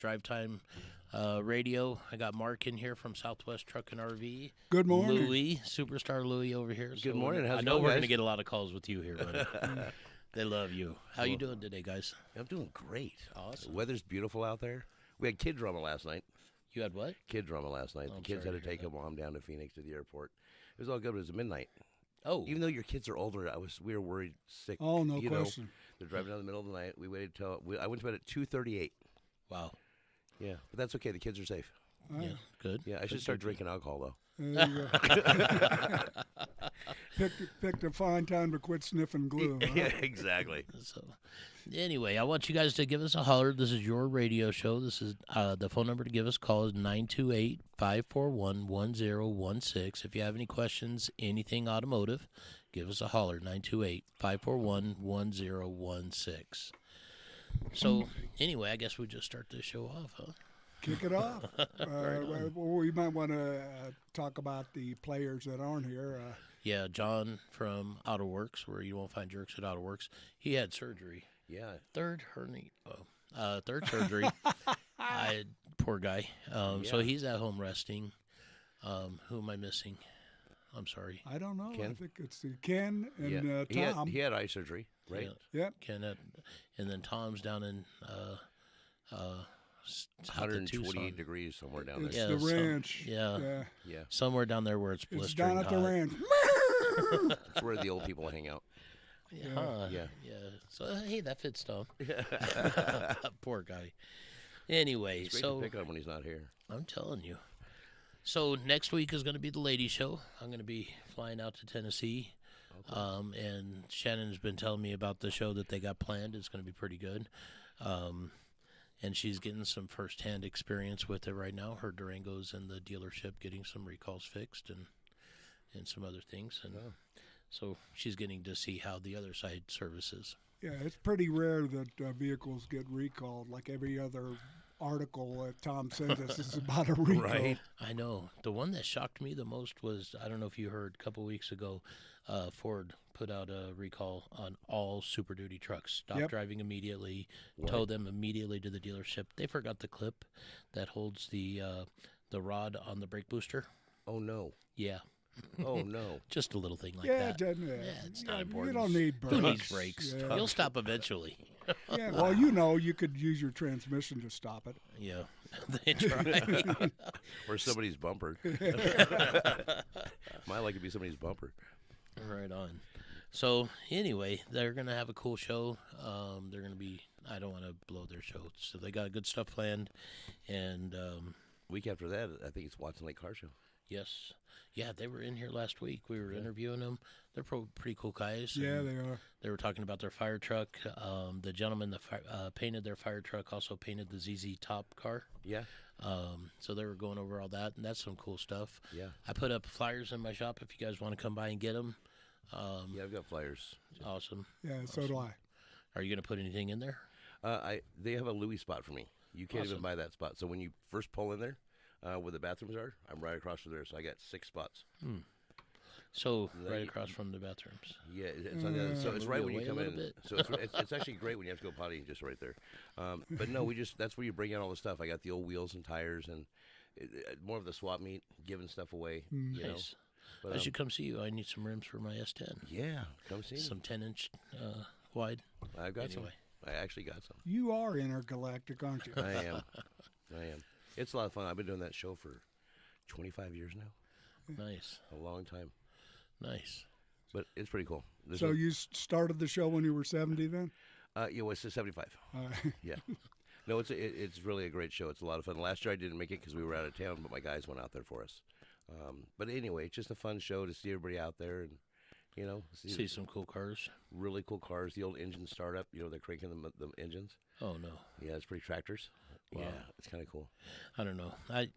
Drivetime Radio. I got Mark in here from Southwest Truck and RV. Good morning. Louie, Superstar Louie over here. Good morning. How's I it know going, we're guys? going to get a lot of calls with you here, buddy. They love you. How you doing today, guys? I'm doing great. Awesome. The weather's beautiful out there. We had kid drama last night. You had what? Kid drama last night. Oh, the I'm kids sorry had to to hear take that. a mom down to Phoenix to the airport. It was all good. But it was midnight. Oh, Even though your kids are older, we were worried sick. Oh, no you question. Know, they're driving down the middle of the night. We waited till I went to bed at 2:38. wow. Yeah, but that's okay. The kids are safe. Yeah, good. Yeah, I Good, should start good, drinking alcohol though. There you go. picked a fine time to quit sniffing glue. Huh? Yeah, exactly. good. So, anyway, I want you guys to give us a holler. This is your radio show. This is the phone number to give us a call is 928-541-1016. If you have any questions, anything automotive, give us a holler, 928-541-1016. So, anyway, I guess we just start this show off, huh? Kick it off. on. We might want to talk about the players that aren't here. Yeah, John from AutoWorks, where you won't find jerks at AutoWorks, he had surgery. Yeah. Third surgery. Poor guy. So Yeah. he's at home resting. Who am I missing? I'm sorry. I don't know. Ken? I think it's Ken and Yeah. Tom. He had eye surgery, right? Yeah, Yep. Ken and then Tom's down in south of 128 Tucson. degrees somewhere down It's there. Yeah, the some- ranch. yeah. Yeah. Somewhere down there where it's It's blistering down at the hot. ranch. That's where the old people hang out. Yeah. Yeah. Yeah. So hey, that fits Tom. Poor guy. Anyway, It's great so to pick on when he's not here. I'm telling you. So next week is going to be the ladies' show. I'm going to be flying out to Tennessee, and Shannon's been telling me about the show that they got planned. It's going to be pretty good, and she's getting some firsthand experience with it right now. Her Durango's in the dealership getting some recalls fixed and some other things, and so she's getting to see how the other side services. Yeah, it's pretty rare that vehicles get recalled. Like every other article that Tom sends us is about a recall. Right. I know. The one that shocked me the most was, I don't know if you heard, a couple weeks ago, Ford put out a recall on all Super Duty trucks. Stop Yep. driving immediately, tow them immediately to the dealership. They forgot the clip that holds the rod on the brake booster. Oh no. Yeah, Oh no. just a little thing like Yeah, that. it's not important. You don't need brakes. Who needs brakes? Yeah. You'll stop eventually. Yeah, well, you could use your transmission to stop it. Yeah, they try. Or somebody's bumper. Might like to be somebody's bumper. Right on. So anyway, they're gonna have a cool show. They're gonna be. I don't want to blow their show, so they got good stuff planned. And Week after that, I think it's Watson Lake Car Show. yes, yeah, they were in here last week. We were interviewing them. They're pretty cool guys. Yeah, and they are. They were talking about their fire truck. The gentleman that painted their fire truck also painted the ZZ Top car. Yeah. So they were going over all that, and that's some cool stuff. Yeah. I put up flyers in my shop if you guys want to come by and get them. Yeah, I've got flyers. Awesome. Yeah, so do I. Are you going to put anything in there? They have a Louis spot for me. You can't even Awesome. buy that spot. So when you first pull in there, where the bathrooms are, I'm right across from there. So I got 6 spots. So That right you- across from the bathrooms. Yeah, it's on the other, so it's Move right it when you away a come little in. bit. So it's actually great when you have to go potty, just right there. But no, that's where you bring in all the stuff. I got the old wheels and tires and more of the swap meet, giving stuff away. You know. Nice. But, I should come see you. I need some rims for my S10. yeah, come see me. Some 10-inch wide. I've got some. Anyway. I actually got some. You are intergalactic, aren't you? I am. I am. It's a lot of fun. I've been doing that show for 25 years now. Nice. A long time. Nice. But it's pretty cool. There's So you started the show when you were 70 then? yeah, well, it's a 75. Yeah. No, it's really a great show. It's a lot of fun. Last year I didn't make it because we were out of town, but my guys went out there for us. But anyway, it's just a fun show to see everybody out there and, you know, See some cool cars. really cool cars. The old engine startup, you know, they're cranking the engines. Oh, no. Yeah, it's pretty tractors. Wow. Yeah, it's kind of cool. I don't know. I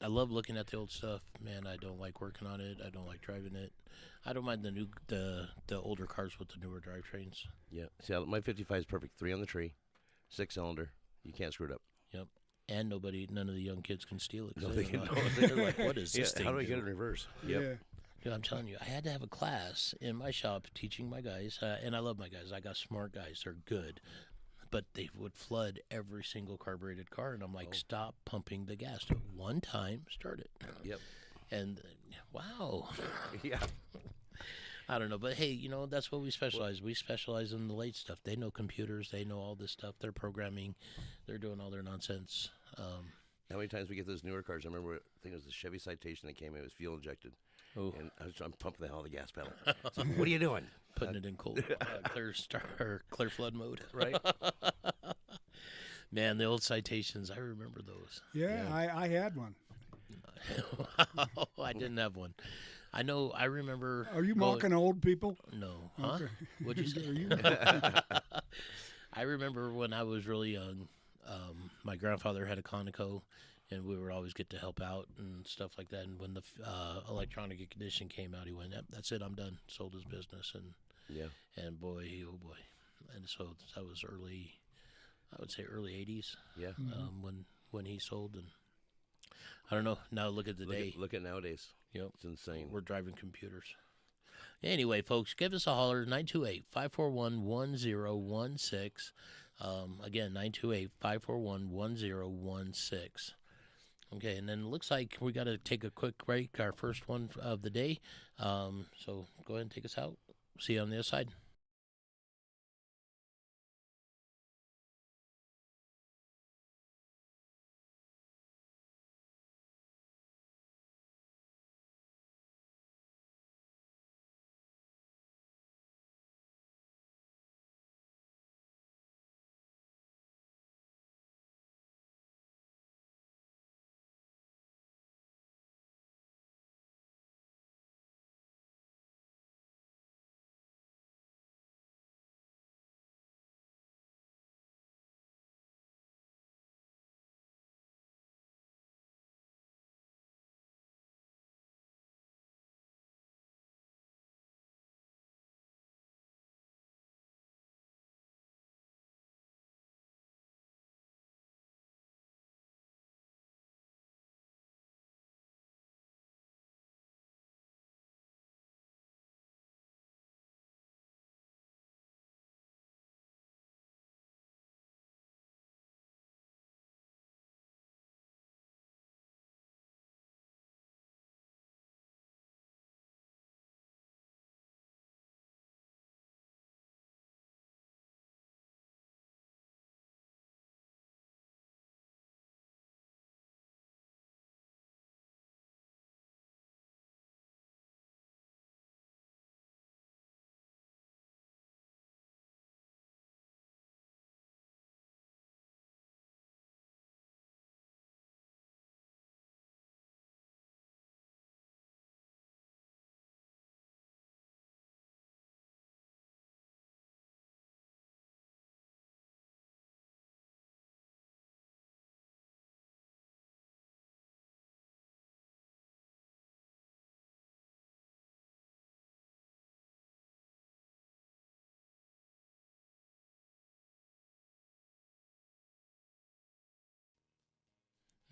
love looking at the old stuff. Man, I don't like working on it. I don't like driving it. I don't mind the older cars with the newer drivetrains. Yeah. See, my 55 is perfect. 3 on the tree, 6-cylinder. You can't screw it up. Yep. And none of the young kids can steal it. 'cause No, they they don't can- know. They're like, what is this thing? How do I get it do?" in reverse? Yeah. Dude, I'm telling you, I had to have a class in my shop teaching my guys, and I love my guys. I got smart guys. They're good. but they would flood every single carbureted car, and I'm like, Oh. stop pumping the gas. One time, start it. Yep. And wow. Yeah. I don't know, but hey, that's what we specialize. We specialize in the late stuff. They know computers. They know all this stuff. They're programming. They're doing all their nonsense. How many times we get those newer cars? I remember, I think it was the Chevy Citation that came in. It was fuel injected. Oh. And I'm pumping the hell out of the gas pedal. So, what are you doing? Putting it in clear flood mode. Right? Man, the old Citations, I remember those. Yeah, Yeah. I had one. I didn't have one. I remember. Are you mocking old people? No. Huh? Okay. What'd you say? Are you? I remember when I was really young, my grandfather had a Conoco, and we would always get to help out and stuff like that. And when the electronic ignition came out, he went, yep, that's it, I'm done. Sold his business, and boy, oh boy. And so that was I would say early 80s. Yeah. When he sold, and I don't know. Now look at the day. Look at nowadays. Yep. It's insane. We're driving computers. Anyway, folks, give us a holler, 928-541-1016. Again, 928-541-1016. Okay, and then it looks like we got to take a quick break, our first one of the day. So go ahead and take us out. See you on the other side.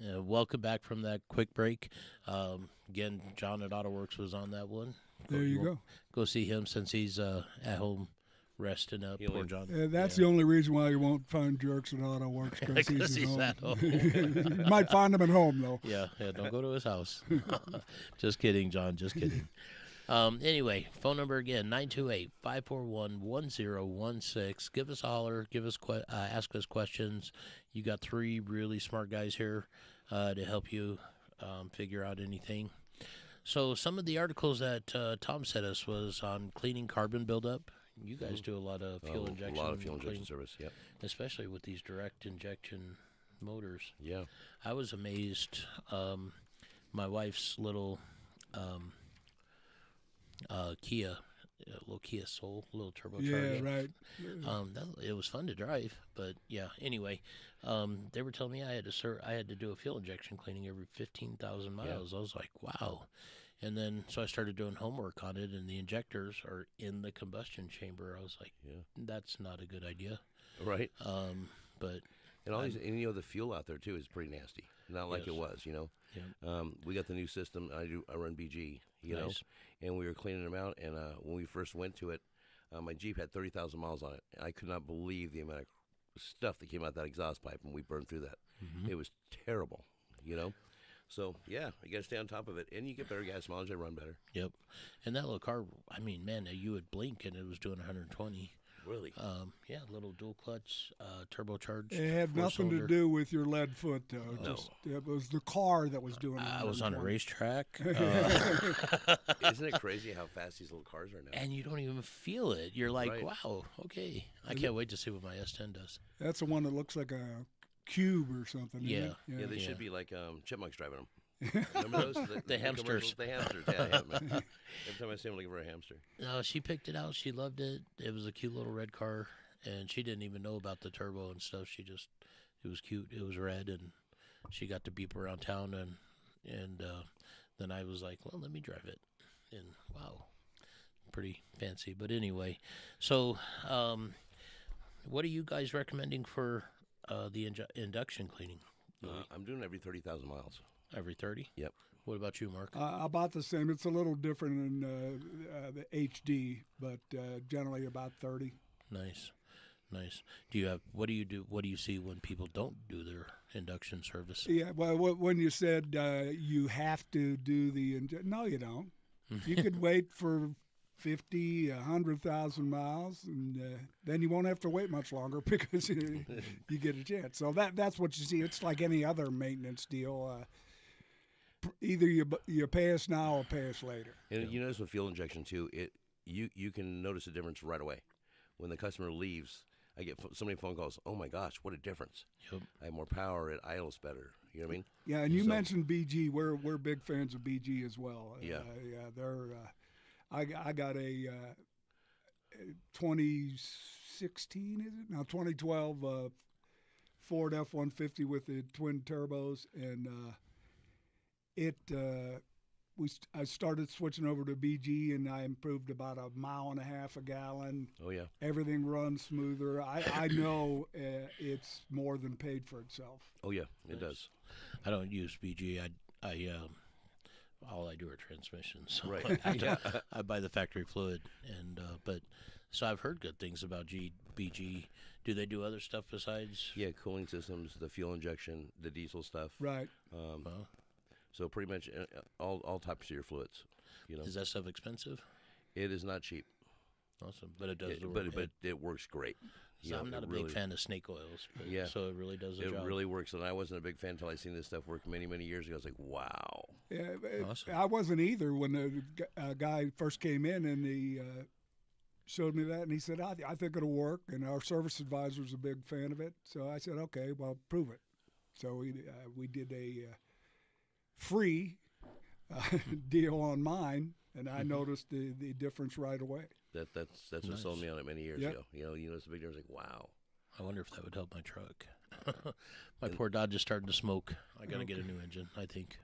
Welcome back from that quick break. Again, John at AutoWorks was on that one. There you go. Go see him since he's at home resting up. Poor John. That's the only reason why you won't find jerks at AutoWorks, because he's at home. You might find him at home, though. Yeah, don't go to his house. Just kidding, John, just kidding. Anyway, phone number again, 928-541-1016. Give us a holler. Ask us questions. You got three really smart guys here to help you figure out anything. So some of the articles that Thom sent us was on cleaning carbon buildup. You guys do a lot of fuel injection. A lot of fuel injection service, yep. Especially with these direct injection motors. Yeah. I was amazed. My wife's little Kia, little Kia Soul, little turbocharged. Yeah, right. It was fun to drive, but yeah. Anyway, they were telling me I had to do a fuel injection cleaning every 15,000 miles. I was like, wow. And then so I started doing homework on it, and the injectors are in the combustion chamber. I was like, that's not a good idea. Right. But and all these, and the fuel out there too is pretty nasty. Not like it was, Yeah. We got the new system. I run BG, know, and we were cleaning them out. And when we first went to it, my Jeep had 30,000 miles on it. And I could not believe the amount of stuff that came out that exhaust pipe, and we burned through that. Mm-hmm. It was terrible, you know. So yeah, you got to stay on top of it, and you get better gas mileage and run better. Yep. And that little car, I mean, man, you would blink and it was doing 120. Really? Yeah, little dual clutch, turbocharged. It had nothing to do with your lead foot, though. No. Just, it was the car that was doing it. I was on a racetrack. Isn't it crazy how fast these little cars are now? And you don't even feel it. You're like, Right. wow, okay. I can't wait to see what my S10 does. That's the one that looks like a cube or something. isn't Yeah. it? Yeah, they Yeah. should be like chipmunks driving them. Remember those? The hamsters. commercials? The hamsters. Yeah, every time I see them, I'm looking for a hamster. No, she picked it out. She loved it. It was a cute little red car, and she didn't even know about the turbo and stuff. It was cute. It was red, and she got to beep around town, and then I was like, well, let me drive it, and wow, pretty fancy. But anyway, so what are you guys recommending for the induction cleaning? I'm doing every 30,000 miles. Every 30? Yep. What about you, Mark? About the same. It's a little different in the HD, but generally about 30. Nice. What do you do? What do you see when people don't do their induction service? Yeah, well, when you said you have to do no, you don't. You could wait for 50, 100,000 miles, and then you won't have to wait much longer because you get a chance. So that's what you see. It's like any other maintenance deal. Either you pay us now or pay us later. And you notice with fuel injection too, you can notice a difference right away. When the customer leaves, I get so many phone calls. Oh my gosh, what a difference! Yep. I have more power. It idles better. You know what I mean? Yeah, and you mentioned BG. We're big fans of BG as well. Yeah. They're. I got a 2016, is it? Now 2012 Ford F-150 with the twin turbos, and I started switching over to BG, and I improved about 1.5 miles a gallon. Oh yeah. Everything runs smoother. I know it's more than paid for itself. Oh yeah, it does. I don't use BG. All I do are transmissions. So Right. I buy the factory fluid, and but so I've heard good things about BG. Do they do other stuff besides? Yeah, cooling systems, the fuel injection, the diesel stuff. Right. So pretty much all types of your fluids. You know, Is that stuff expensive? it is not cheap, Awesome, but it does the work. but it works great. So You know, I'm not a it big really- fan of snake oils. But, Yeah. So it really does the It job. really works, and I wasn't a big fan until I seen this stuff work many years ago. I was like, wow. Yeah, Awesome. I wasn't either when the guy first came in, and he showed me that, and he said, I think it'll work, and our service advisor's a big fan of it. So I said, okay, well, prove it. So we did a free deal on mine, and I noticed the difference right away. That's what sold me on it many years Yep. ago. You know, it's a big difference. Like, wow. I wonder if that would help my truck. My poor Dodge is starting to smoke. I got to get a new engine, I think.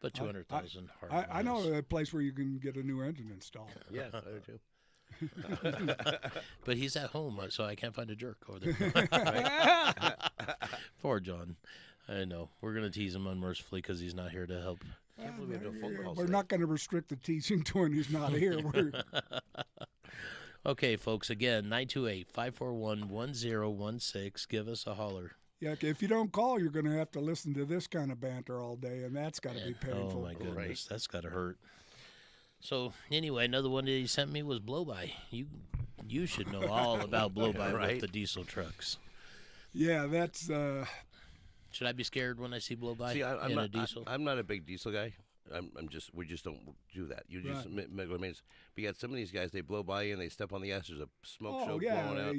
But 200,000 hard I know miles. a place where you can get a new engine installed. Yeah, I do too. But he's at home, so I can't find a jerk over there. Poor John. I know. We're going to tease him unmercifully because he's not here to help. Can't believe we have no phone calls We're today. not going to restrict the teaching to when he's not here. Okay, folks, again, 928-541-1016. Give us a holler. Yeah, if you don't call, you're going to have to listen to this kind of banter all day, and that's got to be painful. Oh, my goodness. Right. That's got to hurt. So, anyway, another one that he sent me was blow-by. You should know all about blow-by with Right. the diesel trucks. Yeah, that's Should I be scared when I see blow-by See, I'm in not, a diesel? I'm not a big diesel guy. We just don't do that. You just Right. go maintenance. But you got some of these guys, they blow by you and they step on the gas. There's a smoke show yeah, blowing out.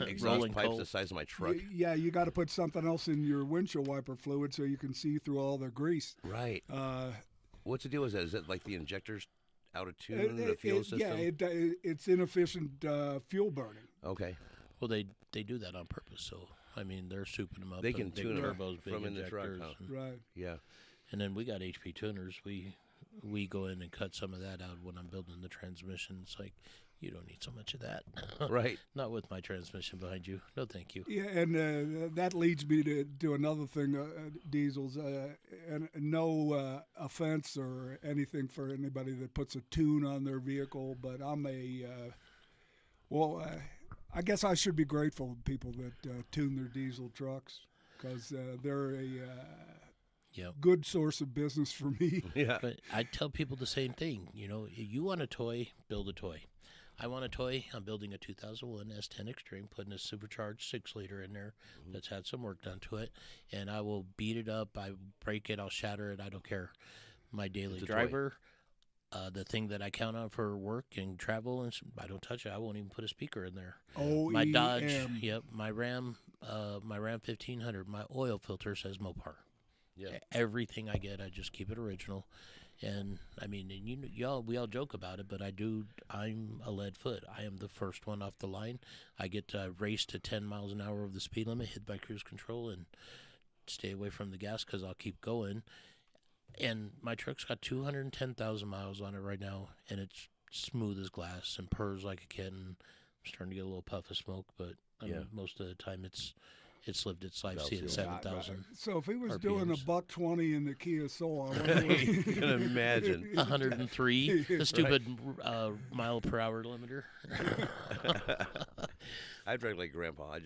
Exhaust Rolling pipes coal. the size of my truck. You got to put something else in your windshield wiper fluid so you can see through all the grease. Right. What's the deal with that? Is it like the injectors out of tune, the fuel system? Yeah, it's inefficient fuel burning. Okay. Well, they do that on purpose. So, I mean, they're souping them up. They with can big tune 'em turbos, big from in the truck, injectors, huh? Right. Yeah. And then we got HP tuners. We go in and cut some of that out when I'm building the transmission. It's like, you don't need so much of that. Right. Not with my transmission behind you. No, thank you. Yeah, and that leads me to another thing, diesels. And no offense or anything for anybody that puts a tune on their vehicle, but I'm I guess I should be grateful to people that tune their diesel trucks because they're a Yep. good source of business for me. Yeah. But I tell people the same thing. You know, you want a toy, build a toy. I want a toy. I'm building a 2001 S10 Extreme, putting a supercharged 6-liter in there that's had some work done to it, and I will beat it up. I break it. I'll shatter it. I don't care. My daily It's a toy. driver, the thing that I count on for work and travel, and I don't touch it. I won't even put a speaker in there. My Dodge, OEM. yep. My Ram 1500. My oil filter says Mopar. Yeah. Everything I get, I just keep it original. And I mean, and we all joke about it, but I'm a lead foot. I am the first one off the line. I get to race to 10 miles an hour over the speed limit, hit by cruise control, and stay away from the gas because I'll keep going. And my truck's got 210,000 miles on it right now, and it's smooth as glass and purrs like a kitten. I'm starting to get a little puff of smoke, but most of the time it's lived its life, seeing 7,000. So if he was RPMs. doing $120 in the Kia Soul, I wonder You can imagine. 103, the stupid mile per hour limiter. I drive like Grandpa. I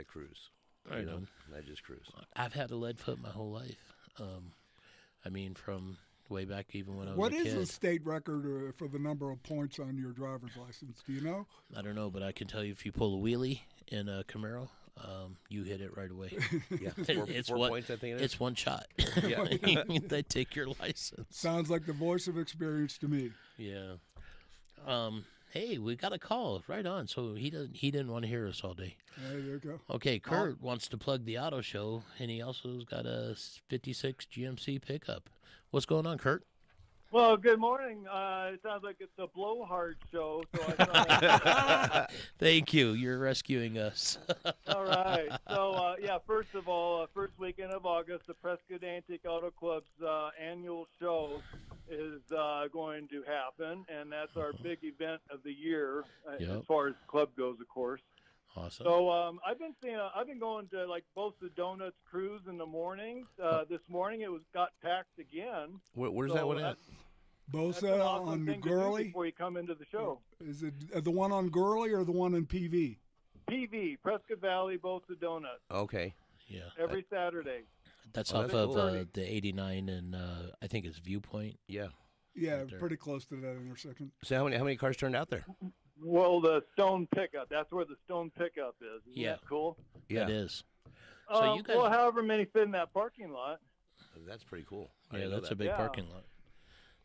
cruise. I You know. I just cruise. I've had a lead foot my whole life. I mean, from way back even when I was what a is kid. the state record for the number of points on your driver's license? Do you know? I don't know, but I can tell you if you pull a wheelie in a Camaro, you hit it right away. Yeah. It's four one- points, I think it is. It's one shot. Yeah. They take your license. Sounds like the voice of experience to me. Yeah. Hey, we got a call. Right on. So he didn't want to hear us all day. There you go. Okay, Kurt wants to plug the auto show, and he also's got a 56 GMC pickup. What's going on, Kurt? Well, good morning. It sounds like it's a blowhard show. So I thought, Thank you. You're rescuing us. all right. So, first of all, first weekend of August, the Prescott Antique Auto Club's annual show is going to happen, and that's our big event of the year Yep. as far as club goes, of course. Awesome. So I've been going to like both the Donuts cruise in the mornings. This morning it got packed again. Where's So that one at? that's an Bosa awesome on thing to do Gurley? before you come into the show. Is it the one on Gurley or the one in PV? PV, Prescott Valley, both the Donuts, Okay. Yeah. every Saturday. That's Oh, off that's of cool. the 89 and I think it's Viewpoint. Yeah. Yeah, Right there. pretty close to that intersection. So how many cars turned out there? Well, the Stone pickup. That's where the Stone pickup is. Isn't Yeah. that cool? That is. So you guys, Well, however many fit in that parking lot. That's pretty cool. I yeah, didn't know that's a that. big Yeah. parking lot.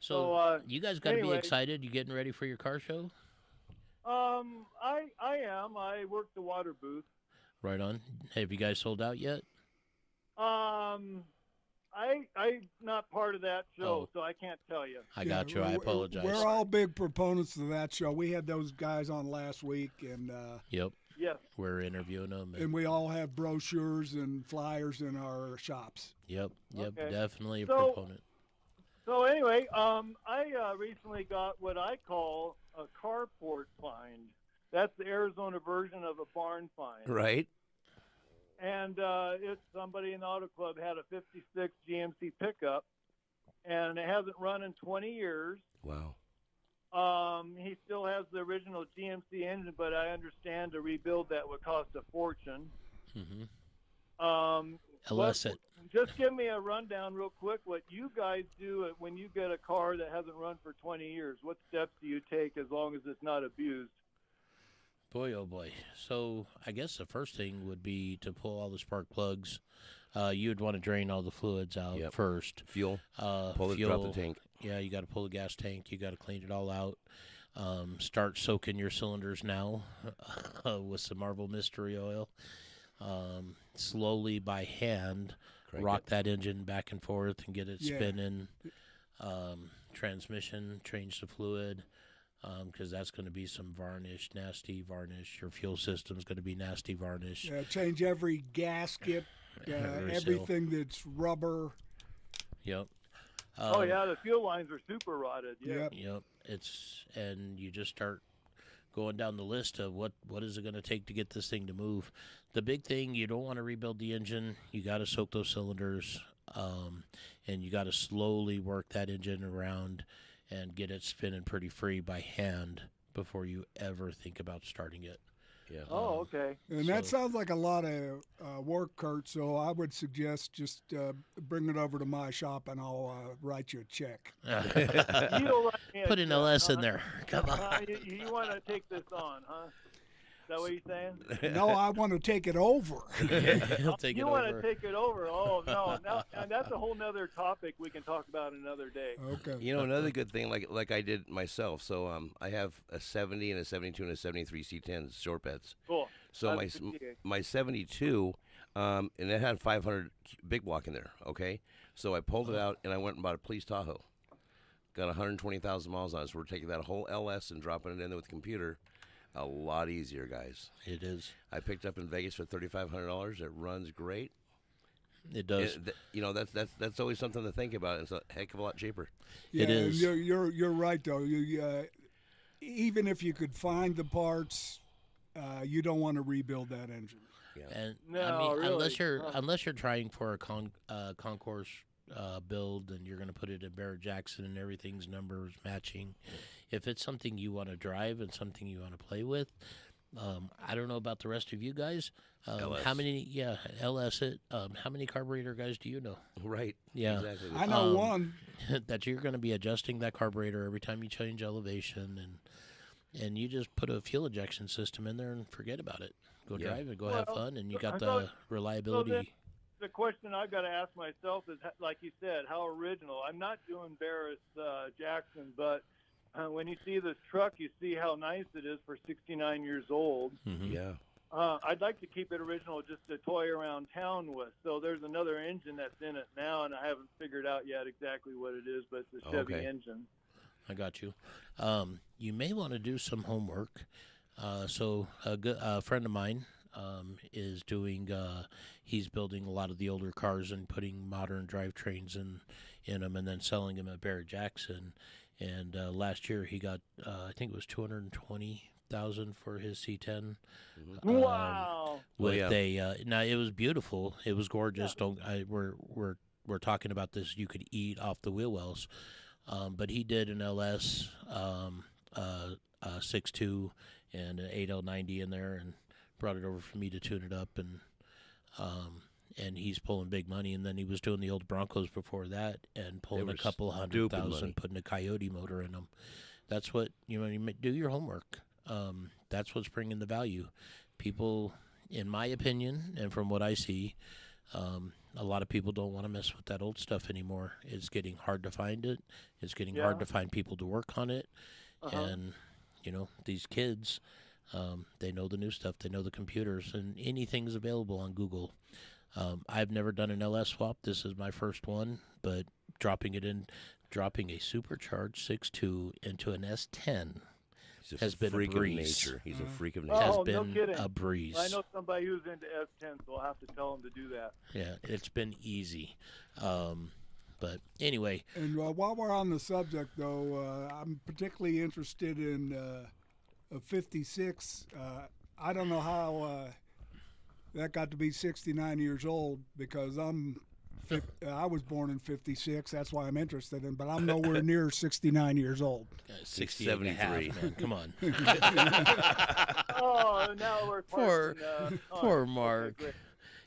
So So, you guys got to be anyway. excited. You getting ready for your car show? I am. I work the water booth. Right on. Have you guys sold out yet? I'm not part of that show, Oh. so I can't tell you. I got you. I apologize. We're all big proponents of that show. We had those guys on last week, and Yep. Yes. We're interviewing them. and we all have brochures and flyers in our shops. Yep. Okay. Definitely a So- proponent. So anyway, I recently got what I call a carport find. That's the Arizona version of a barn find. Right. And it's somebody in the auto club had a 56 GMC pickup, and it hasn't run in 20 years. Wow. He still has the original GMC engine, but I understand to rebuild that would cost a fortune. Mm-hmm. LS it. Just give me a rundown real quick what you guys do when you get a car that hasn't run for 20 years. What steps do you take as long as it's not abused? Boy, oh boy. So I guess the first thing would be to pull all the spark plugs. You'd want to drain all the fluids out Yep. first. Fuel. Drop Fuel. the tank. Yeah, you got to pull the gas tank. You got to clean it all out. Start soaking your cylinders now with some Marvel Mystery Oil. Slowly by hand, Crank rock it. that engine back and forth and get it Yeah. spinning. Transmission, change the fluid. Because that's going to be some varnish, nasty varnish. Your fuel system's going to be nasty varnish. Change every gasket, Every everything that's rubber. Yep. Oh, yeah, the fuel lines are super rotted. Yeah. Yep. Yep. And you just start going down the list of what is it going to take to get this thing to move. The big thing, you don't want to rebuild the engine. You got to soak those cylinders, and you got to slowly work that engine around and get it spinning pretty free by hand before you ever think about starting it. Yeah. Oh, okay. And that sounds like a lot of work, Kurt. So I would suggest just bring it over to my shop, and I'll write you a check. You don't like me Put a an check, LS in huh? there. Come on. You want to take this on, huh? Is that what you're saying? No, I want to take it over. He'll take You it want over. to take it over? Oh no, and that's a whole nother topic we can talk about another day. Okay. You know, another good thing, like I did myself. So I have a 70 and a 72 and a 73 C10s short beds. Cool. So That's my 72, and it had 500 big block in there. Okay, so I pulled it out and I went and bought a Police Tahoe. Got 120,000 miles on it. So we're taking that whole LS and dropping it in there with the computer. A lot easier, guys. It is. I picked up in Vegas for $3,500. It runs great. It does. You know, that's always something to think about. It's a heck of a lot cheaper. Yeah, It is. You're right though. Even if you could find the parts, you don't want to rebuild that engine. Yeah. And No, I mean, really. unless you're trying for a concourse build and you're going to put it in Barrett Jackson and everything's numbers matching, if it's something you want to drive and something you want to play with, I don't know about the rest of you guys. LS. How many? Yeah, LS it. How many carburetor guys do you know? Right. Yeah. Exactly. I know one. That you're going to be adjusting that carburetor every time you change elevation, and you just put a fuel injection system in there and forget about it. Go Yeah. drive and go have fun, and you got so- the reliability. The question I've got to ask myself is, like you said, how original. I'm not doing Barris Jackson, but when you see this truck, you see how nice it is for 69 years old. Mhm. Yeah. I'd like to keep it original just to toy around town with. So there's another engine that's in it now, and I haven't figured out yet exactly what it is, but it's a Chevy Okay. engine. I got you. You may want to do some homework. So a friend of mine is doing. He's building a lot of the older cars and putting modern drivetrains in them, and then selling them at Barrett Jackson. And last year he got, I think it was $220,000 for his C10. Wow. With yeah. a now it was beautiful. It was gorgeous. We're talking about this. You could eat off the wheel wells. But he did an LS 6.2 and an 8L90 in there, and brought it over for me to tune it up, and he's pulling big money. And then he was doing the old Broncos before that, and pulling were a couple stupid money. $100,000, putting a Coyote motor in them. That's what you do your homework. That's what's bringing the value. People, in my opinion, and from what I see, a lot of people don't want to mess with that old stuff anymore. It's getting hard to find it. It's getting hard to find people to work on it. And, these kids, they know the new stuff. They know the computers, and anything's available on Google. I've never done an LS swap. This is my first one, but dropping a supercharged 6.2 into an S10 has been a freak of breeze. Mm-hmm. nature. He's a freak of Has nature. no been kidding. a breeze. I know somebody who's into S10, so I'll have to tell him to do that. Yeah, it's been easy. But anyway, And while we're on the subject, though, I'm particularly interested in a 56. I don't know how that got to be 69 years old, because I was born in 56. That's why I'm interested in, but I'm nowhere near 69 years old. 68 and a half, 73. man. Come on. Oh, now we're Poor parsing, Mark. great.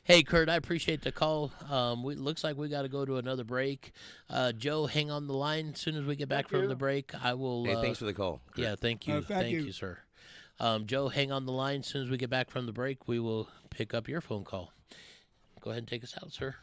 Hey, Kurt, I appreciate the call. Looks like we got to go to another break. Joe, hang on the line. As soon as we get back Thank from you. the break, I will. Hey, thanks for the call. Kurt. Yeah, thank you. Thank you. Sir. Joe, hang on the line. As soon as we get back from the break, we will pick up your phone call. Go ahead and take us out, sir.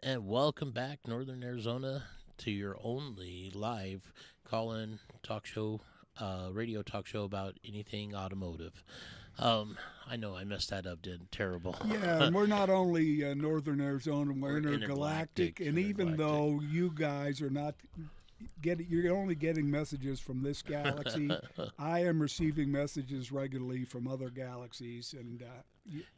And welcome back, Northern Arizona, to your only live call-in talk show, radio talk show about anything automotive. I know I messed that up, did terrible. Yeah, and we're not only Northern Arizona, we're We're intergalactic. And even though you guys are not you're only getting messages from this galaxy, I am receiving messages regularly from other galaxies. And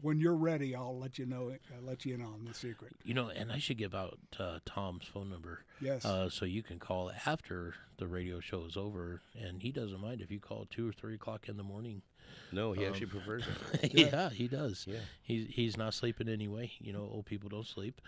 when you're ready, I'll let you know. Let you in on the secret. And I should give out Tom's phone number. Yes. So you can call after the radio show is over, and he doesn't mind if you call 2 or 3 o'clock in the morning. No, he actually prefers it. Yeah, he does. Yeah. He's not sleeping anyway. Old people don't sleep.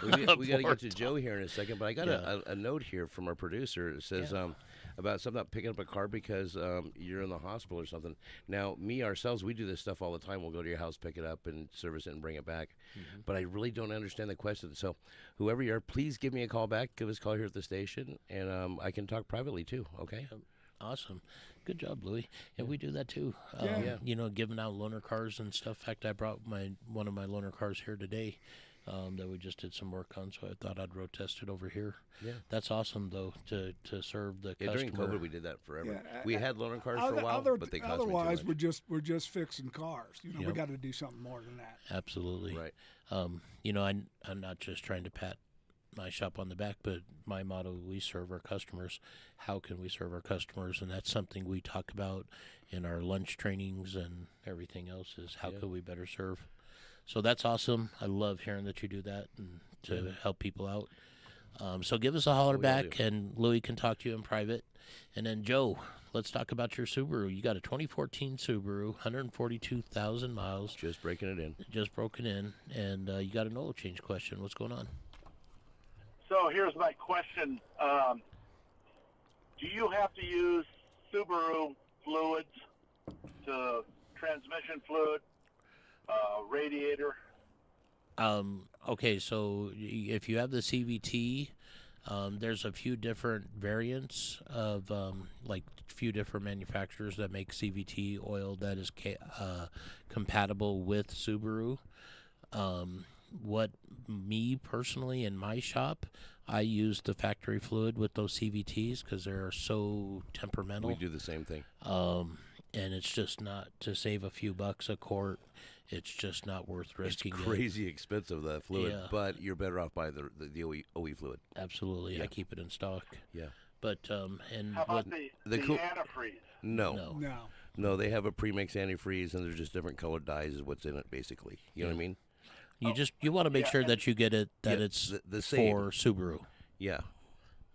We got to Poor get to Joe here in a second, but I got a note here from our producer. It says about something about picking up a car because you're in the hospital or something. Now, ourselves, we do this stuff all the time. We'll go to your house, pick it up, and service it and bring it back. Mm-hmm. But I really don't understand the question. So whoever you are, please give me a call back. Give us a call here at the station, and I can talk privately too, okay? Awesome. Good job, Louie. Yeah, we do that too. Giving out loaner cars and stuff. In fact, I brought one of my loaner cars here today that we just did some work on, so I thought I'd road test it over here. Yeah. That's awesome, though, to serve the customer. During COVID, we did that forever. Yeah, we had loaner cars for a while, but they cost otherwise, me too much. we're just fixing cars. We got to do something more than that. Absolutely. Right. I'm not just trying to pat my shop on the back, but my motto, we serve our customers. How can we serve our customers? And that's something we talk about in our lunch trainings and everything else is how could we better serve. So that's awesome. I love hearing that you do that and to help people out. So give us a holler back, and Louie can talk to you in private. And then, Joe, let's talk about your Subaru. You got a 2014 Subaru, 142,000 miles. Just breaking it in. Just broken in. And you got an oil change question. What's going on? So here's my question. Do you have to use Subaru fluids to transmission fluid, radiator? Okay, so if you have the CVT, there's a few different variants of like a few different manufacturers that make CVT oil that is compatible with Subaru. What me personally in my shop, I use the factory fluid with those CVTs because they're so temperamental. We do the same thing. And it's just not, to save a few bucks a quart, it's just not worth risking. It's crazy expensive, the fluid, but you're better off by the OE fluid. Absolutely. Yeah. I keep it in stock. Yeah. But and how about the antifreeze? No, they have a premix antifreeze, and there's just different colored dyes is what's in it, basically. You know what I mean? You want to make sure that you get it it's the same for Subaru. Yeah.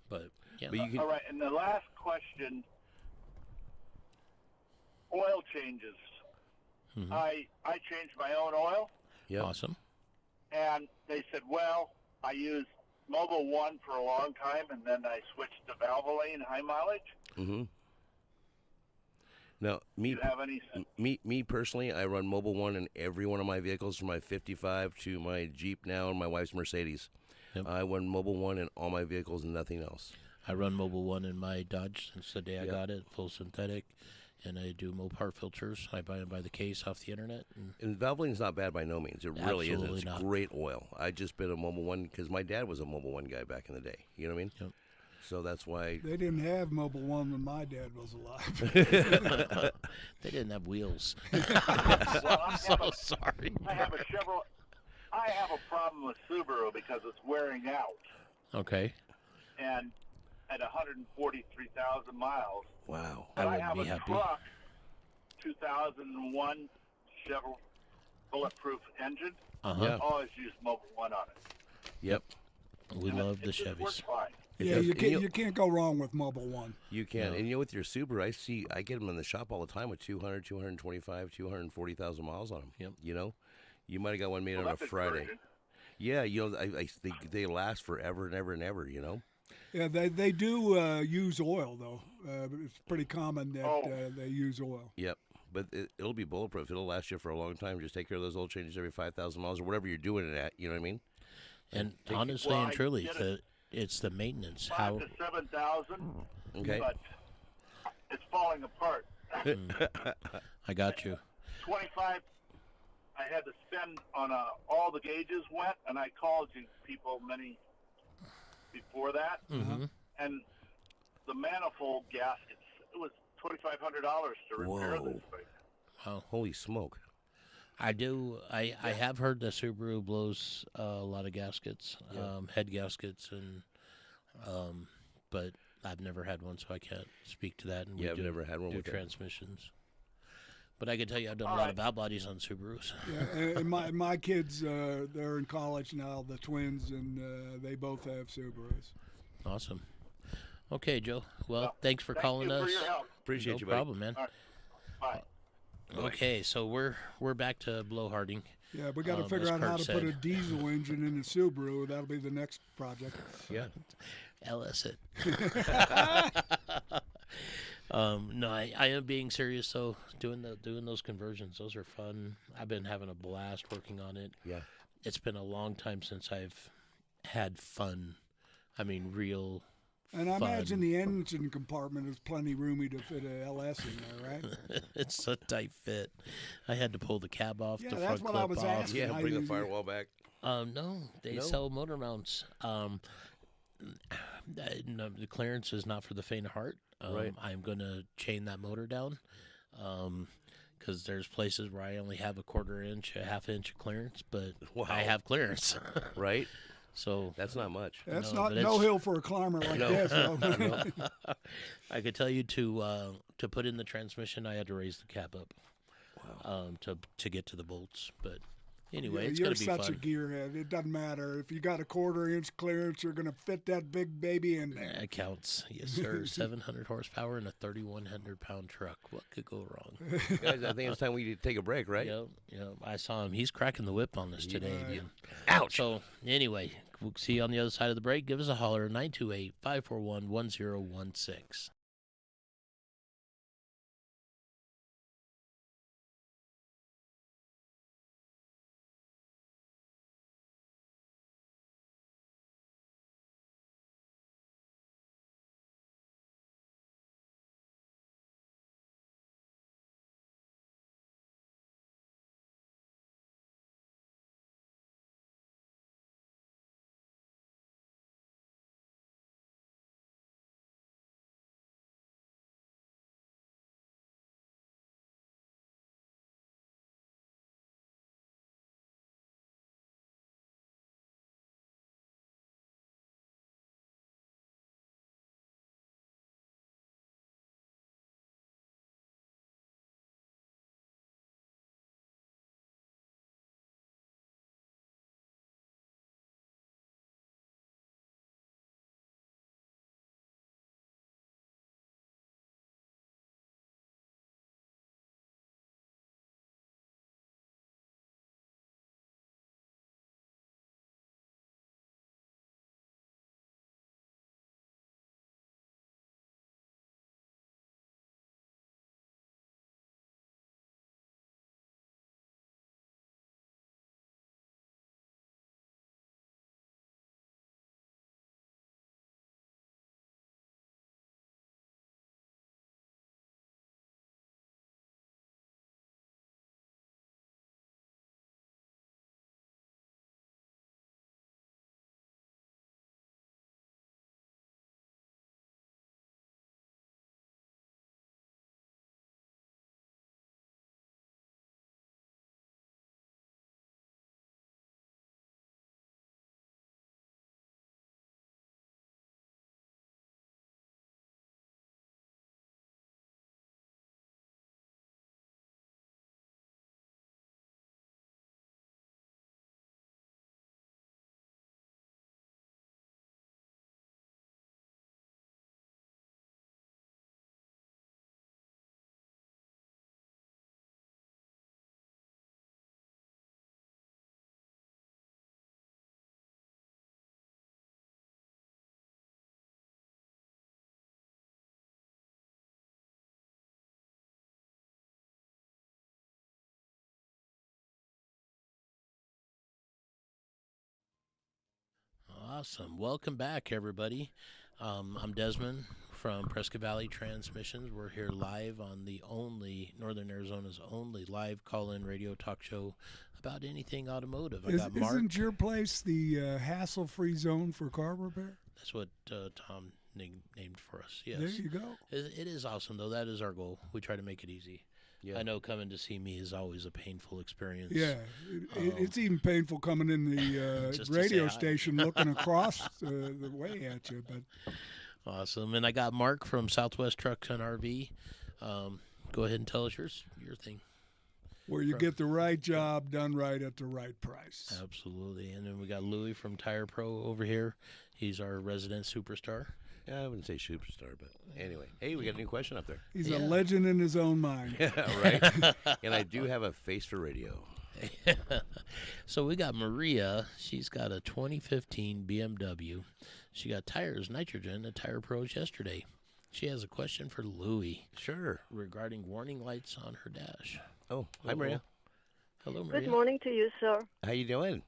But you can, all right, and the last question, oil changes. Mm-hmm. I changed my own oil. Yeah. Awesome. And they said, well, I used Mobil 1 for a long time, and then I switched to Valvoline high mileage. Mm-hmm. Now, me personally, I run Mobil 1 in every one of my vehicles, from my 55 to my Jeep now and my wife's Mercedes. Yep. I run Mobil 1 in all my vehicles and nothing else. I run Mobil 1 in my Dodge since the day I got it, full synthetic, and I do Mopar filters. I buy them by the case off the internet. And Valvoline's not bad by no means. It really isn't. It's not. Great oil. I just been a Mobil 1 because my dad was a Mobil 1 guy back in the day. You know what I mean? Yep. So that's why they didn't have Mobil 1 when my dad was alive. They didn't have wheels. Well, I'm so sorry. I have a Chevrolet. I have a problem with Subaru because it's wearing out. Okay. And at 143,000 miles. Wow. I have a truck, 2001 Chevrolet bulletproof engine. Yeah. Always use Mobil 1 on it. Yep. We love the Chevys. Works fine. Yeah, you can't go wrong with Mobil 1. You can't. No. And with your Subaru, I get them in the shop all the time with 200, 225, 240,000 miles on them. Yep. You might have got one made on a Friday. Yeah, they last forever and ever and ever, Yeah, they do use oil, though. It's pretty common that they use oil. Yep. But it'll be bulletproof. It'll last you for a long time. Just take care of those oil changes every 5,000 miles or whatever you're doing it at. You know what I mean? And honestly and truly, it's the maintenance. 5,000 to 7,000. Okay. But it's falling apart. I got you. 25 I had to spend on all the gauges went, and I called you people many before that, and the manifold gaskets. It was $2,500 to repair this thing. Wow. Holy smoke! I have heard that Subaru blows a lot of gaskets, head gaskets, and but I've never had one, so I can't speak to that. And I've never had one do with transmissions. But I can tell you, I've done a lot of valve bodies on Subarus. Yeah, and my kids, they're in college now, the twins, and they both have Subarus. Awesome. Okay, Joe. Well, thanks for calling us. Thank you for your help. Appreciate you, no buddy. problem, man. All right. Bye. Okay, so we're back to blowharding. Yeah, we got to figure as out how Kurt to put a said. diesel engine in a Subaru. That'll be the next project. Yeah. LS it. No, I am being serious though. Doing those conversions, those are fun. I've been having a blast working on it. Yeah. It's been a long time since I've had fun. I mean, real. And I fun. imagine the engine compartment is plenty roomy to fit a LS in there, right? It's a tight fit. I had to pull the cab off, Yeah, the that's front what I clip was off. asking. Yeah, bring the firewall back. No, they No? sell motor mounts. No, the clearance is not for the faint of heart. Right. I'm going to chain that motor down because there's places where I only have a quarter-inch, a half-inch clearance, but Wow. I have clearance. Right? So That's not much. That's No, not but no it's- hill for a climber like No. this. Though. I could tell you to put in the transmission, I had to raise the cab up to get to the bolts. But anyway, it's You're going to be such a fun. gearhead. It doesn't matter. If you got a quarter-inch clearance, you're going to fit that big baby in there. It counts. Yes, sir. 700 horsepower and a 3,100-pound truck. What could go wrong? Guys, I think it's time we need to take a break, right? Yep. I saw him. He's cracking the whip on us today. Yeah. Man. Ouch. So, anyway, we'll see you on the other side of the break. Give us a holler, 928-541-1016. Awesome. Welcome back, everybody. I'm Desmond from Prescott Valley Transmissions. We're here live on the Northern Arizona's only live call-in radio talk show about anything automotive. Isn't your place the hassle-free zone for car repair? That's what Tom named for us. Yes. There you go. It is awesome, though. That is our goal. We try to make it easy. Yeah. I know coming to see me is always a painful experience. Yeah, it's even painful coming in the radio station looking across the way at you. But awesome. And I got Mark from Southwest Trucks and RV. Go ahead and tell us your thing. Where you get the right job done right at the right price. Absolutely. And then we got Louie from Tire Pro over here. He's our resident superstar. Yeah, I wouldn't say superstar, but anyway. Hey, we got a new question up there. He's a legend in his own mind. Yeah, right. And I do have a face for radio. So we got Maria. She's got a 2015 BMW. She got tires, nitrogen, at Tire Pros yesterday. She has a question for Louie. Sure. Regarding warning lights on her dash. Oh, hi, Maria. Hello, Maria. Good morning to you, sir. How you doing?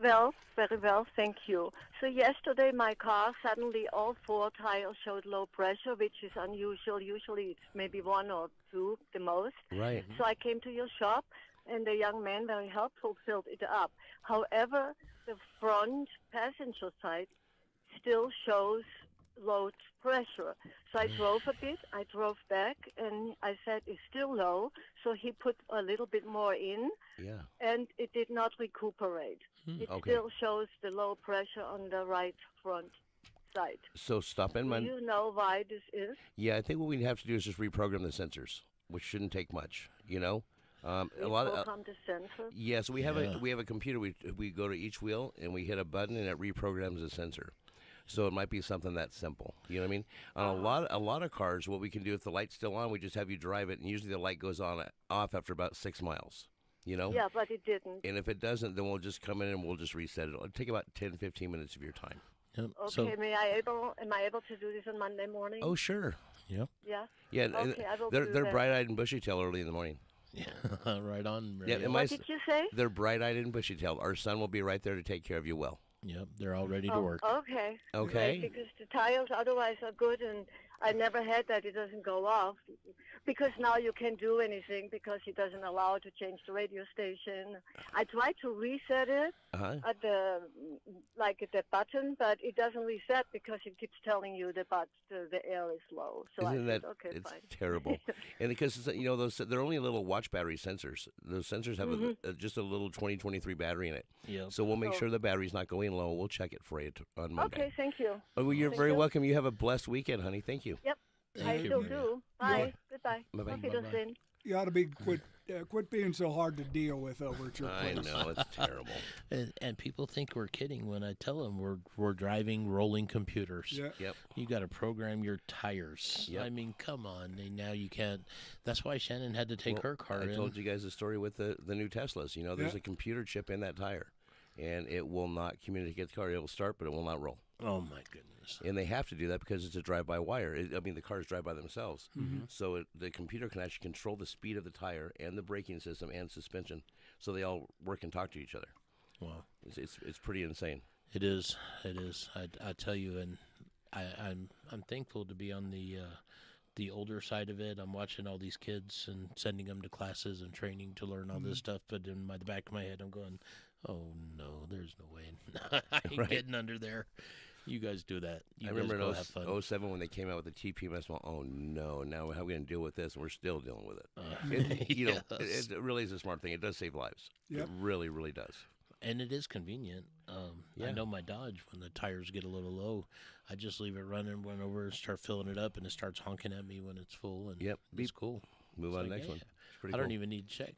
Well, very well, thank you. So yesterday my car, suddenly all four tires showed low pressure, which is unusual. Usually it's maybe one or two the most. Right. So I came to your shop, and the young man, very helpful, filled it up. However, the front passenger side still shows low pressure. So I drove a bit, I drove back, and I said it's still low. So he put a little bit more in, Yeah. and it did not recuperate. It Okay. still shows the low pressure on the right front side. So stop in, Do man. you know why this is? Yeah, I think what we have to do is just reprogram the sensors, which shouldn't take much. You know, a lot of. Reprogram the sensor? Yeah, so we have Yeah. a computer. We go to each wheel and we hit a button and it reprograms the sensor. So it might be something that simple. You know what I mean? On a lot of cars, what we can do if the light's still on, we just have you drive it, and usually the light goes off after about 6 miles. You know? Yeah, but it didn't. And if it doesn't, then we'll just come in and we'll just reset it. It'll take about 10, 15 minutes of your time. Yep. Okay, So, am I able to do this on Monday morning? Oh, sure. yep. Yeah? Yeah, and Okay, I will they're do that. bright-eyed and bushy-tailed early in the morning. Yeah. Right on, Yeah, Maria. and What did you say? they're bright-eyed and bushy-tailed. Our son will be right there to take care of you well. Yep. They're all ready to Oh, work. okay. Okay. Right, because the tires otherwise are good, and I never had that. It doesn't go off. Because now you can't do anything because he doesn't allow to change the radio station. I tried to reset it Uh-huh. at the button, but it doesn't reset because it keeps telling you the air is low. So Isn't I said, that okay, it's fine. terrible? And because they're only little watch battery sensors. Those sensors have just a little 2023 battery in it. Yep. So we'll make Oh. sure the battery's not going low. We'll check it for you on Monday. Okay, thank you. Oh, well, you're Thank very you. welcome. You have a blessed weekend, honey. Thank you. Yep, Thank I you, still Maria. do. Bye. Goodbye. Bye-bye. Auf Wiedersehen. You ought to quit being so hard to deal with over at your I place. know it's terrible. And people think we're kidding when I tell them we're driving rolling computers. Yeah. Yep. You got to program your tires. Yep. I mean, come on. And now you can't. That's why Shannon had to take Well, her car I in. told you guys the story with the new Teslas. You know, there's Yeah. a computer chip in that tire, and it will not communicate the car. It will start, but it will not roll. Oh my goodness. And they have to do that because it's a drive-by-wire. The cars drive by themselves. Mm-hmm. So the computer can actually control the speed of the tire and the braking system and suspension, so they all work and talk to each other. Wow. It's pretty insane. It is. It is. I tell you, and I'm thankful to be on the older side of it. I'm watching all these kids and sending them to classes and training to learn all this stuff. But in the back of my head, I'm going, "Oh no, there's no way. I ain't Right. getting under there. You guys do that. You I guys remember go in have fun." 07 when they came out with the TPMS. Well, oh no, now how are we going to deal with this? And we're still dealing with it. Yes. It really is a smart thing. It does save lives. Yep. It really, really does. And it is convenient. I Yeah. know my Dodge, when the tires get a little low, I just leave it running, run over, and start filling it up, and it starts honking at me when it's full. And Yep. it's Beep. cool. Move It's on to the like, next one. yeah. It's pretty I cool. don't even need to check.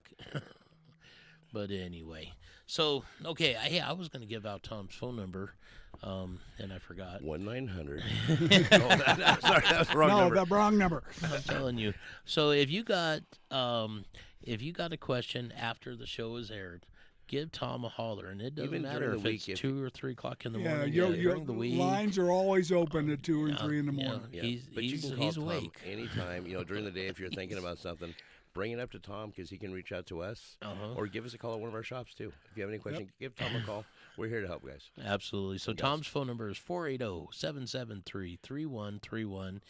But anyway, so okay, I was going to give out Tom's phone number, and I forgot. 1-900. Sorry, that was the wrong No, number. the wrong number. I'm telling you. So if you got a question after the show is aired, give Tom a holler, and it doesn't Even matter during if the it's week, if 2 or 3 o'clock in the Yeah, morning. your during the week. lines are always open at 2 and 3 in the Yeah. morning. Yeah, He's but you can call he's Tom awake. anytime. During the day if you're thinking about something. bring it up to Tom because he can reach out to us, Uh-huh. or give us a call at one of our shops too. If you have any questions, give Tom a call. We're here to help, guys. Absolutely. So Tom's phone number is 480-773-3131.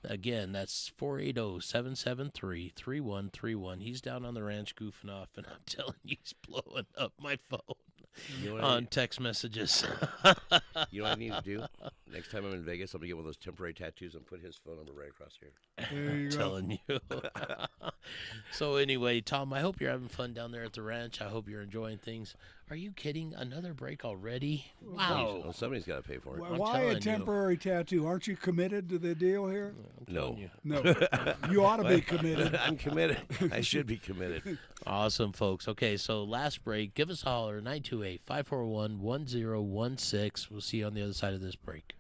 Again, that's 480-773-3131. He's down on the ranch goofing off, and I'm telling you, he's blowing up my phone on text messages. You know what I need to do? Next time I'm in Vegas, I'm going to get one of those temporary tattoos and put his phone number right across here. There you go. Telling you. So anyway, Tom, I hope you're having fun down there at the ranch. I hope you're enjoying things. Are you kidding? Another break already? Wow. Well, somebody's got to pay for it. Why a temporary tattoo? Aren't you committed to the deal here? No. No. You ought to be committed. I'm committed. I should be committed. Awesome, folks. Okay, so last break. Give us a holler, 928-541-1016. We'll see you on the other side of this break.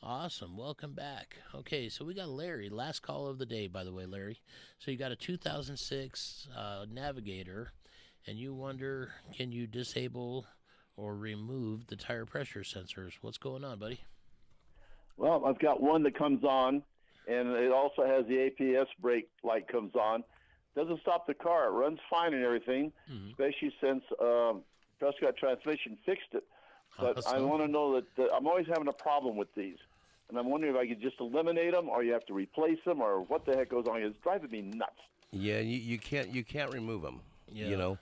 Awesome. Welcome back. Okay, so we got Larry. Last call of the day, by the way, Larry. So you got a 2006 Navigator, and you wonder, can you disable or remove the tire pressure sensors? What's going on, buddy? Well, I've got one that comes on, and it also has the APS brake light comes on. Doesn't stop the car. It runs fine and everything, especially since Prescott Transmission fixed it. But Awesome. I want to know that I'm always having a problem with these. And I'm wondering if I could just eliminate them, or you have to replace them, or what the heck goes on. It's driving me nuts. Yeah, you can't remove them. Yeah. You know,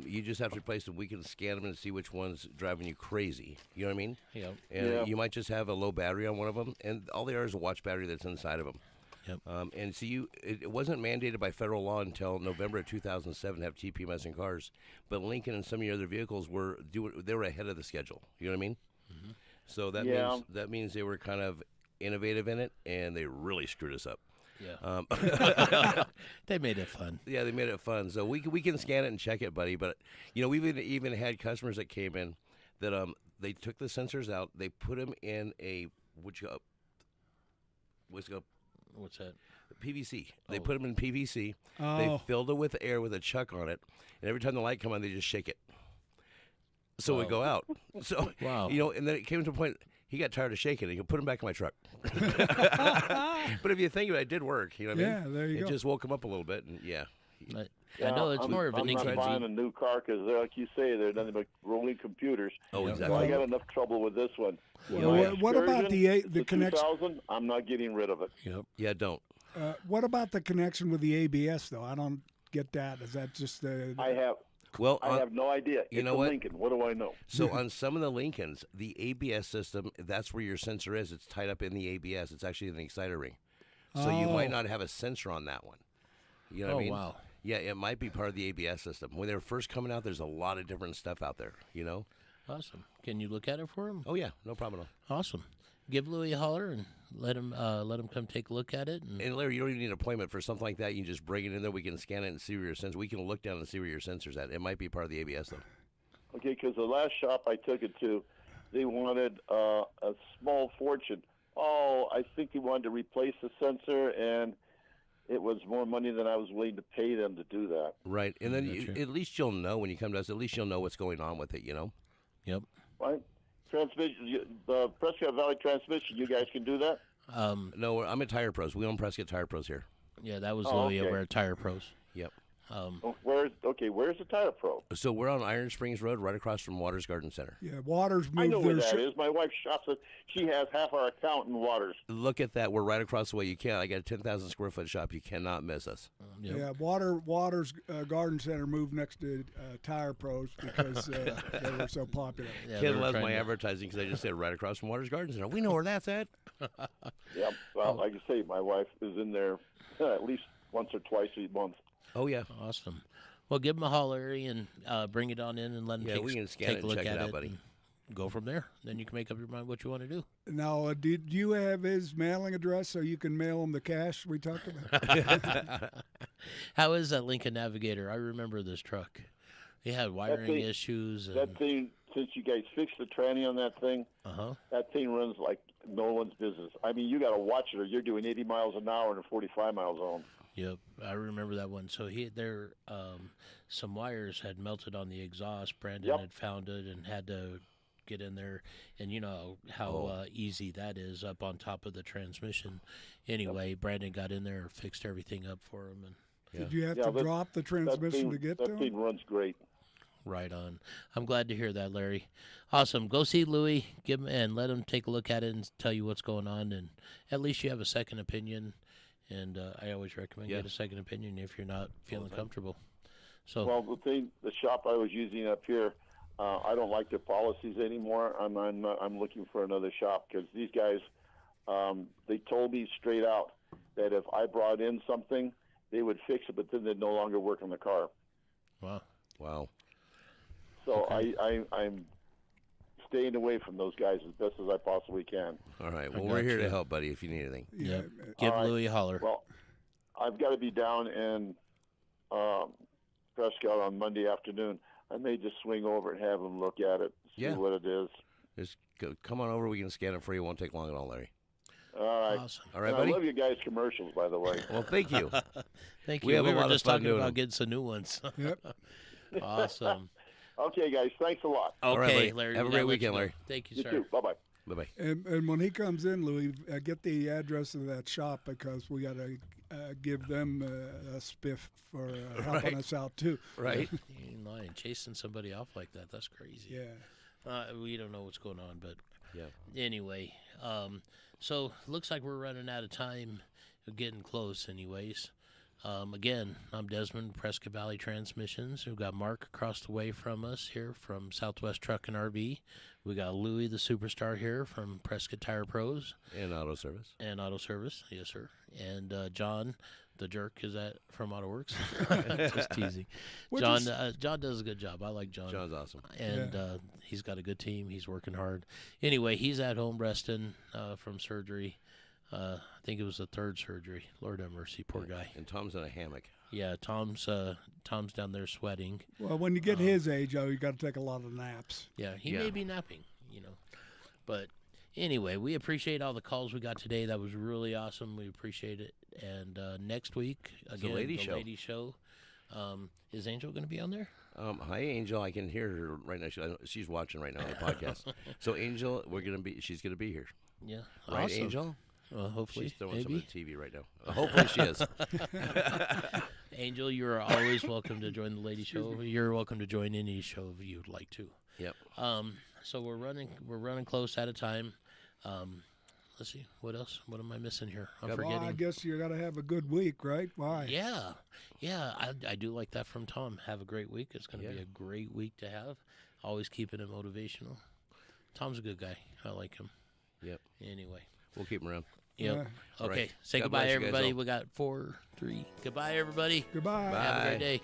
you just have to replace them. We can scan them and see which one's driving you crazy. You know what I mean? Yep. And you might just have a low battery on one of them, and all they are is a watch battery that's inside of them. Yep. And so it wasn't mandated by federal law until November of 2007 to have TPMS in cars, but Lincoln and some of your other vehicles were ahead of the schedule. You know what I mean? Mm-hmm. So that means they were kind of innovative in it, and they really screwed us up. Yeah. They made it fun. Yeah, they made it fun. So we can scan it and check it, buddy. But you know, we've even had customers that came in that they took the sensors out, they put them in a What's that? PVC. They put them in PVC. Oh. They filled it with air with a chuck on it, and every time the light come on, they just shake it. So it would go out. So Wow. And then it came to a point. He got tired of shaking it. He could put him back in my truck. But if you think about it, it did work. You know what I mean? Yeah, there you go. It just woke him up a little bit, and I know it's more of an I'm not buying inconvenience. a new car because, like you say, they're nothing but rolling computers. Oh, So exactly. I got enough trouble with this one. Well, what about the connection? 2000, I'm not getting rid of it. Yep. Yeah, don't. What about the connection with the ABS though? I don't get that. Is that just the? I have no idea. You It's know a what? Lincoln. What do I know? So on some of the Lincolns, the ABS system, that's where your sensor is. It's tied up in the ABS. It's actually in the exciter ring. So you might not have a sensor on that one. You know what I mean? Wow. Yeah, it might be part of the ABS system. When they were first coming out, there's a lot of different stuff out there, you know? Awesome. Can you look at it for him? Oh, yeah, no problem at all. Awesome. Give Louie a holler and let him come take a look at it. And Larry, you don't even need an appointment for something like that. You can just bring it in there. We can scan it and see where your sensor. We can look down and see where your sensor's at. It might be part of the ABS, though. Okay, because the last shop I took it to, they wanted a small fortune. Oh, I think they wanted to replace the sensor, and it was more money than I was willing to pay them to do that. Right, and then Gotcha. at least you'll know when you come to us. At least you'll know what's going on with it, you know? Yep. Right? Transmission, the Prescott Valley transmission, you guys can do that? No, I'm at Tire Pros. We own Prescott Tire Pros here. Yeah, that was Oh, Louie okay. over at Tire Pros. Yep. Where's the Tire Pro? So we're on Iron Springs Road, right across from Waters Garden Center. Yeah, Waters moved I know where their that is. My wife shops it. She has half our account in Waters. Look at that. We're right across the way. You can't. I got a 10,000 square foot shop. You cannot miss us. Yep. Yeah, Waters Garden Center moved next to Tire Pros because they were so popular. Yeah, they Ken were loves trying my to- advertising because I just said right across from Waters Garden Center. We know where that's at. Yep. Well, like I say, my wife is in there at least once or twice a month. Oh, yeah. Awesome. Well, give him a holler, Larry, and bring it on in and let him Yeah, we can scan take it a and look check it at out, it buddy. and go from there. Then you can make up your mind what you want to do. Now, did you have his mailing address so you can mail him the cash we talked about? How is that Lincoln Navigator? I remember this truck. He had wiring thing- issues. And, That thing, since you guys fixed the tranny on that thing, that thing runs like no one's business. I mean, you got to watch it or you're doing 80 miles an hour in a 45-mile zone. Yep, I remember that one. So some wires had melted on the exhaust. Brandon Yep. had found it and had to get in there, and you know how easy that is up on top of the transmission. Anyway, Brandon got in there, fixed everything up for him, and Did you have Yeah, to that- drop the That transmission thing, to get to that him? thing runs great. right on. I'm glad to hear that, Larry. Awesome. Go see Louie, give him and let him take a look at it and tell you what's going on, and at least you have a second opinion. And I always recommend Yeah. get a second opinion if you're not feeling comfortable. So Well, the shop I was using up here, I don't like their policies anymore. I'm looking for another shop because these guys, they told me straight out that if I brought in something, they would fix it, but then they'd no longer work on the car. Wow. So Okay. I'm staying away from those guys as best as I possibly can. All right. I Well, we're here gotcha. to help, buddy, if you need anything. Yeah, give All right. Louie a holler. Well, I've got to be down in Prescott on Monday afternoon. I may just swing over and have them look at it, see Yeah. what it is. Just come on over. We can scan it for you. It won't take long at all, Larry. All right. Awesome. All right, And buddy? I love you guys' commercials, by the way. Well, thank you. Thank you. We have a were lot of just fun talking doing about them. getting some new ones. Yep. Awesome. Okay, guys. Thanks a lot. Okay, All right, buddy. Larry. Have a we great gotta let weekend, you go. Larry. Thank you, You sir. too. Bye-bye. Bye-bye. And when he comes in, Louis, get the address of that shop because we got to give them a spiff for helping Right. us out too. Right? You ain't lying. Chasing somebody off like that, that's crazy. Yeah. We don't know what's going on, but Yeah. anyway. So looks like we're running out of time. We're getting close anyways. Again, I'm Desmond, Prescott Valley Transmissions. We've got Mark across the way from us here from Southwest Truck and RV. We got Louie, the superstar here from Prescott Tire Pros And auto service. and Auto Service. Yes, sir. And John, the jerk, is that from Auto Works? Just teasing. We're John, just- John does a good job. I like John. John's awesome. And he's got a good team. He's working hard. Anyway, he's at home resting from surgery. I think it was the third surgery. Lord have mercy, poor guy. And Tom's in a hammock. Yeah, Tom's down there sweating. Well, when you get his age, you got to take a lot of naps. Yeah, he Yeah. may be napping, But anyway, we appreciate all the calls we got today. That was really awesome. We appreciate it. And next week, again, the lady show. Is Angel going to be on there? Hi, Angel. I can hear her right now. She's watching right now on the podcast. So, Angel, she's gonna be here. Yeah. Right, awesome. Angel? Hopefully. She's throwing maybe. some of the TV right now. Hopefully she is. Angel, you are always welcome to join the lady show. You're welcome to join any show if you'd like to. Yep. So we're running close out of time. Let's see, what else? What am I missing here? I'm forgetting. Well, I guess you got to have a good week, right? Why? Yeah. I do like that from Tom. Have a great week. It's going to be a great week to have. Always keeping it motivational. Tom's a good guy. I like him. Yep. Anyway. We'll keep him around. Yep. Okay. Right. Say God goodbye, bless you guys everybody. all. We got 4, 3. Goodbye, everybody. Goodbye. Bye. Have a great day.